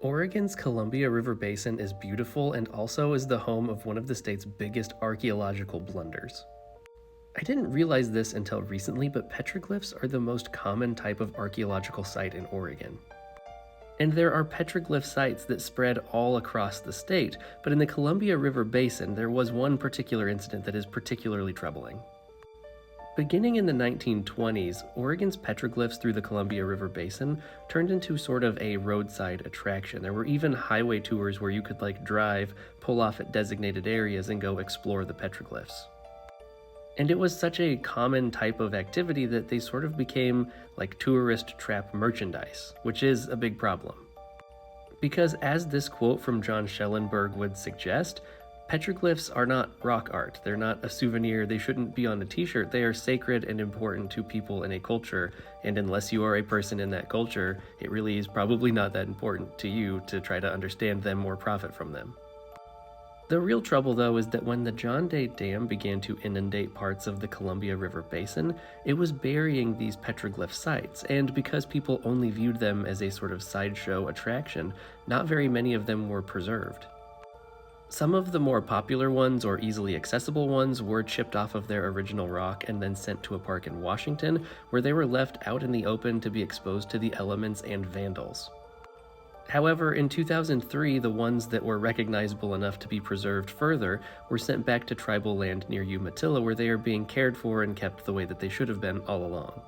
Oregon's Columbia River Basin is beautiful and also is the home of one of the state's biggest archaeological blunders. I didn't realize this until recently, but petroglyphs are the most common type of archaeological site in Oregon. And there are petroglyph sites that spread all across the state, but in the Columbia River Basin, there was one particular incident that is particularly troubling. Beginning in the 1920s, Oregon's petroglyphs through the Columbia River Basin turned into sort of a roadside attraction. There were even highway tours where you could drive, pull off at designated areas, and go explore the petroglyphs. And it was such a common type of activity that they sort of became like tourist trap merchandise, which is a big problem. Because as this quote from John Schellenberg would suggest, petroglyphs are not rock art. They're not a souvenir. They shouldn't be on a t-shirt. They are sacred and important to people in a culture. And unless you are a person in that culture, it really is probably not that important to you to try to understand them or profit from them. The real trouble, though, is that when the John Day Dam began to inundate parts of the Columbia River Basin, it was burying these petroglyph sites, and because people only viewed them as a sort of sideshow attraction, not very many of them were preserved. Some of the more popular ones or easily accessible ones were chipped off of their original rock and then sent to a park in Washington, where they were left out in the open to be exposed to the elements and vandals. However, in 2003, the ones that were recognizable enough to be preserved further were sent back to tribal land near Umatilla, where they are being cared for and kept the way that they should have been all along.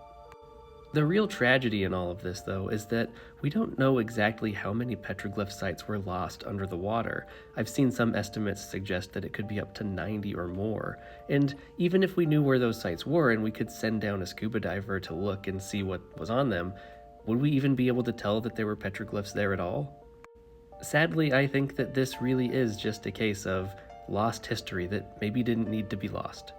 The real tragedy in all of this, though, is that we don't know exactly how many petroglyph sites were lost under the water. I've seen some estimates suggest that it could be up to 90 or more. And even if we knew where those sites were and we could send down a scuba diver to look and see what was on them, would we even be able to tell that there were petroglyphs there at all? Sadly, I think that this really is just a case of lost history that maybe didn't need to be lost.